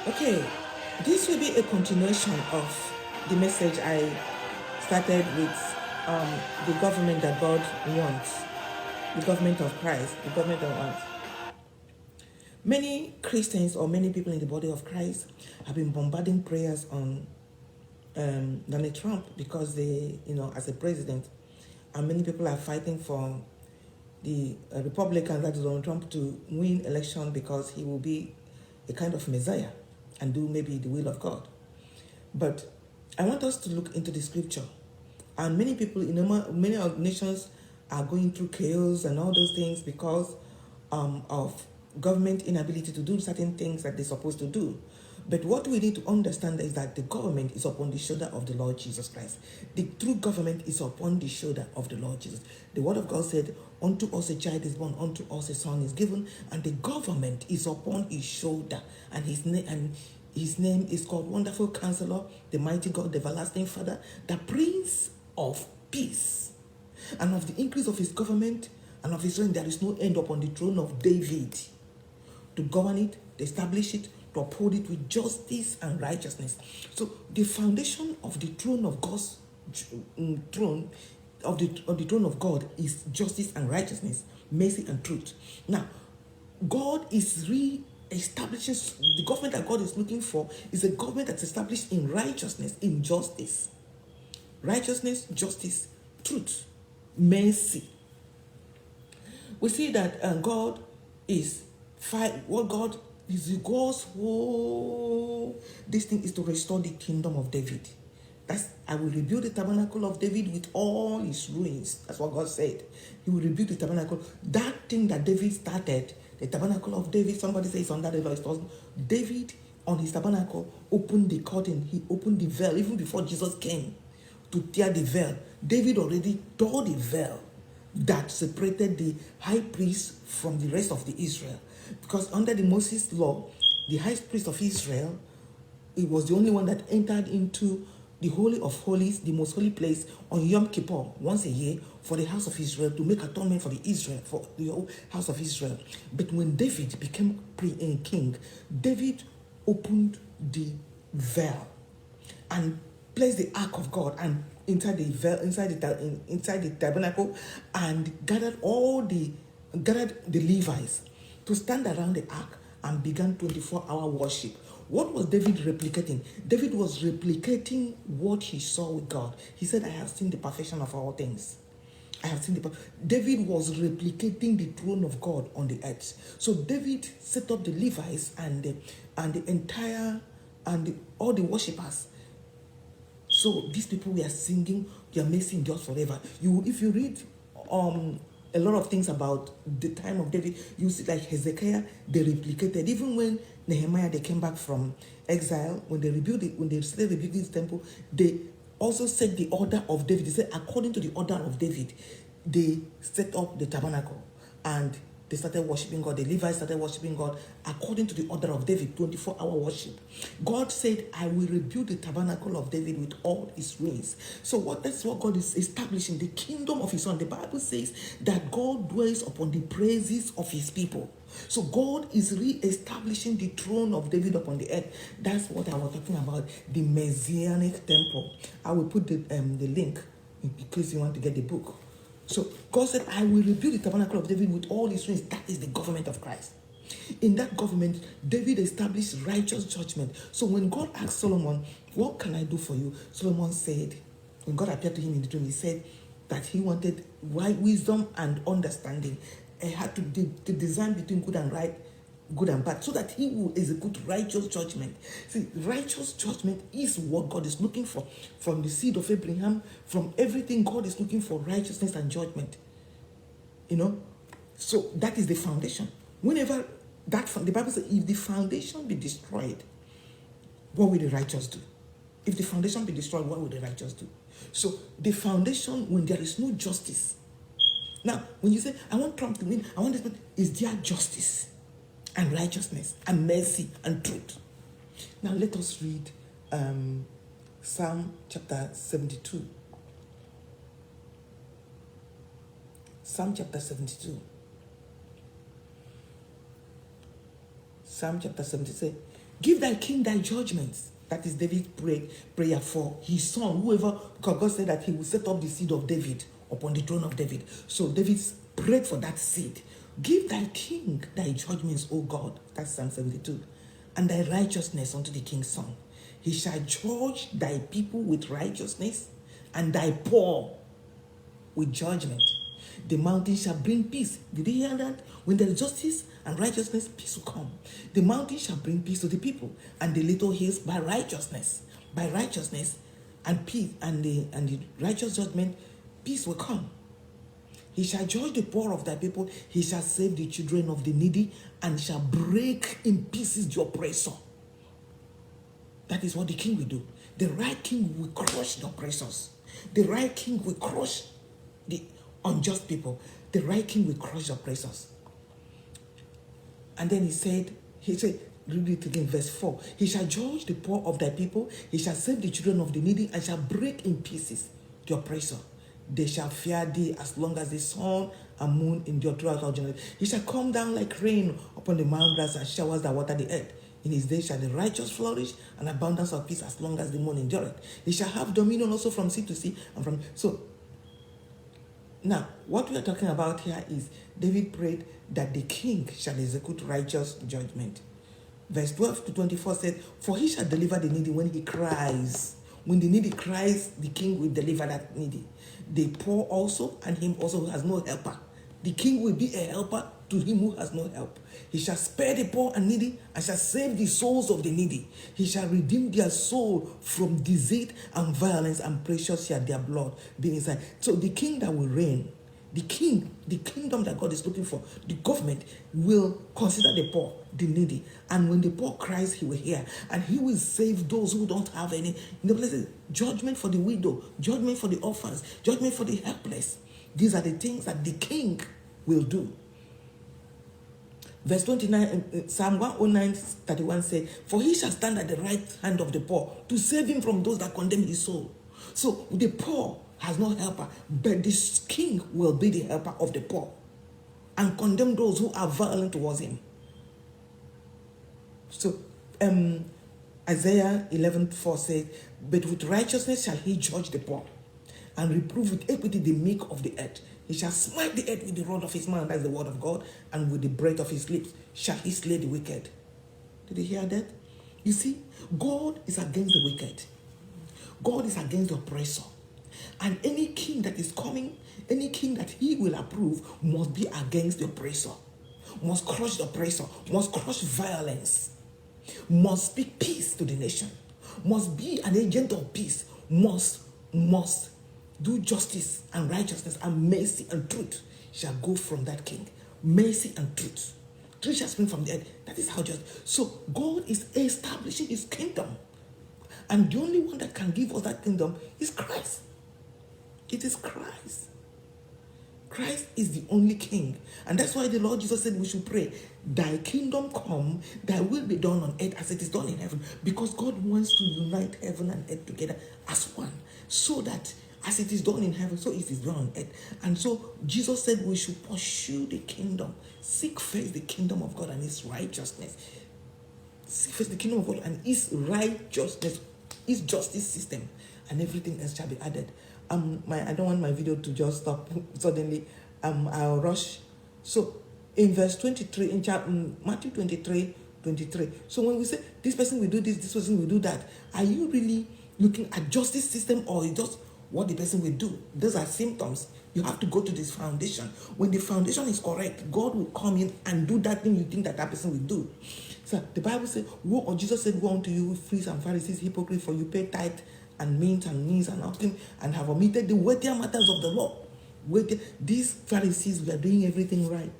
Okay, this will be a continuation of the message I started with the government that God wants, the government of Christ, the government that wants. Many Christians or many people in the body of Christ have been bombarding prayers on Donald Trump because as a president, and many people are fighting for the Republicans, that is Donald Trump, to win election because he will be a kind of Messiah and do maybe the will of God. But I want us to look into the scripture. And many people in many nations are going through chaos and all those things because of government inability to do certain things that they're supposed to do. But what we need to understand is that the government is upon the shoulder of the Lord Jesus Christ. The true government is upon the shoulder of the Lord Jesus. The word of God said, unto us a child is born, unto us a son is given, and the government is upon his shoulder. And his name is called Wonderful Counselor, the Mighty God, the Everlasting Father, the Prince of Peace. And of the increase of his government and of his reign, there is no end upon the throne of David, to govern it, to establish it, to uphold it with justice and righteousness. So the foundation of the throne of God's throne, of the throne of God, is justice and righteousness, mercy and truth. Now, God is re-establishing the government that God is looking for is a government that's established in righteousness, in justice. Righteousness, justice, truth, mercy. We see that God is God is God's whole this thing is to restore the kingdom of David. I will rebuild the tabernacle of David with all its ruins. That's what God said. He will rebuild the tabernacle. That thing that David started, the tabernacle of David, somebody says under the law, David on his tabernacle opened the curtain. He opened the veil even before Jesus came to tear the veil. David already tore the veil that separated the high priest from the rest of the Israel. Because under the Moses law, the high priest of Israel, it was the only one that entered into the Holy of Holies, the most holy place, on Yom Kippur once a year for the house of Israel to make atonement for the whole house of Israel. But when David became king, David opened the veil and placed the ark of God and inside the tabernacle, and gathered the Levites to stand around the ark and began 24-hour worship. What was David replicating? David was replicating what he saw with God. He said, I have seen the perfection of all things. David was replicating the throne of God on the earth. So David set up the Levites and the entire all the worshippers. So these people were singing, "Your mercy endures forever." If you read a lot of things about the time of David, you see like Hezekiah, they replicated. Even when Nehemiah, they came back from exile, when they started rebuilding this temple, they also set the order of David. They said, according to the order of David, they set up the tabernacle and they started worshiping God. The Levites started worshiping God according to the order of David, 24-hour worship. God said, I will rebuild the tabernacle of David with all its ruins. So that's what God is establishing, the kingdom of his son. The Bible says that God dwells upon the praises of his people. So God is re-establishing the throne of David upon the earth. That's what I was talking about, the Messianic temple. I will put the link in case you want to get the book. So God said, I will rebuild the tabernacle of David with all his ruins. That is the government of Christ. In that government, David established righteous judgment. So when God asked Solomon, what can I do for you? Solomon said, when God appeared to him in the dream, he said that he wanted wisdom and understanding. He had to design between good and right, good and bad, so that he will execute righteous judgment. See, righteous judgment is what God is looking for. From the seed of Abraham, from everything, God is looking for righteousness and judgment. So that is the foundation. Whenever the Bible says, if the foundation be destroyed, what will the righteous do? If the foundation be destroyed, what will the righteous do? So the foundation, when there is no justice. Now, when you say, I want Trump to win, I want this, but is there justice and righteousness and mercy and truth? Now let us read Psalm chapter 72. Psalm chapter 72. Psalm chapter 70 says, Give thy king thy judgments. That is David's prayer for his son, whoever, because God said that he will set up the seed of David upon the throne of David. So David prayed for that seed. Give thy king thy judgments, O God. That's Psalm 72. And thy righteousness unto the king's son. He shall judge thy people with righteousness, and thy poor with judgment. The mountain shall bring peace. Did you hear that? When there is justice and righteousness, peace will come. The mountain shall bring peace to the people, and the little hills by righteousness. By righteousness and peace and the righteous judgment, peace will come. He shall judge the poor of thy people. He shall save the children of the needy, and shall break in pieces the oppressor. That is what the king will do. The right king will crush the oppressors. The right king will crush the unjust people. The right king will crush the oppressors. And then he said, read it again, verse 4. He shall judge the poor of thy people. He shall save the children of the needy, and shall break in pieces the oppressor. They shall fear thee as long as the sun and moon endure throughout all generations. He shall come down like rain upon the mountains and showers that water the earth. In his days shall the righteous flourish, and abundance of peace as long as the moon endureth. He shall have dominion also from sea to sea and from... So, now, what we are talking about here is David prayed that the king shall execute righteous judgment. Verse 12 to 24 said, for he shall deliver the needy when he cries. When the needy cries, the king will deliver that needy. The poor also, and him also who has no helper. The king will be a helper to him who has no help. He shall spare the poor and needy, and shall save the souls of the needy. He shall redeem their soul from deceit and violence, and precious shall their blood be inside. So the king that will reign, the kingdom that God is looking for, the government will consider the poor, the needy. And when the poor cries, he will hear. And he will save those who don't have any. In the places, judgment for the widow, judgment for the orphans, judgment for the helpless. These are the things that the king will do. Verse 29, Psalm 109:31 says, for he shall stand at the right hand of the poor to save him from those that condemn his soul. So the poor has no helper, but this king will be the helper of the poor and condemn those who are violent towards him. So Isaiah 11:4 says, but with righteousness shall he judge the poor, and reprove with equity the meek of the earth. He shall smite the earth with the rod of his mouth, that's the word of God, and with the breath of his lips shall he slay the wicked. Did you hear that? You see, God is against the wicked. God is against the oppressor. And any king that is coming, any king that he will approve, must be against the oppressor, must crush the oppressor, must crush violence, must speak peace to the nation, must be an agent of peace, must do justice and righteousness, and mercy and truth shall go from that king. Mercy and truth. Truth shall spring from the earth. That is how just. So God is establishing his kingdom. And the only one that can give us that kingdom is Christ. It is Christ. Christ is the only king. And that's why the Lord Jesus said we should pray, thy kingdom come, thy will be done on earth as it is done in heaven. Because God wants to unite heaven and earth together as one. So that as it is done in heaven, so it is done on earth. And so Jesus said we should pursue the kingdom. Seek first the kingdom of God and his righteousness. Seek first the kingdom of God and his righteousness, his justice system, and everything else shall be added. I don't want my video to just stop suddenly. I'll rush. So in verse 23, in Matthew 23. So when we say this person will do this person will do that, are you really looking at justice system, or just what the person will do? Those are symptoms. You have to go to this foundation. When the foundation is correct, God will come in and do that thing you think that person will do. So the Bible says, or Jesus said, woe unto you, priests and Pharisees, hypocrites, for you pay tithe and mint and means and offering, and have omitted the weightier matters of the law. These Pharisees were doing everything right,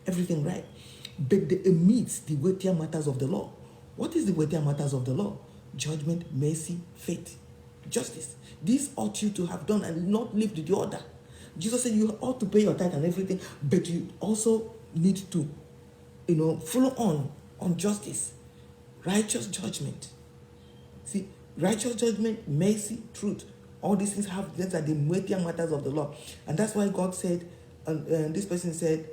but they omit the weightier matters of the law. What is the weightier matters of the law? Judgment, mercy, faith, justice. These ought you to have done and not live the order. Jesus said you ought to pay your tithe and everything, but you also need to, follow on justice, righteous judgment. See, righteous judgment, mercy, truth. All these things these are the weightier matters of the law. And that's why God said, this person said,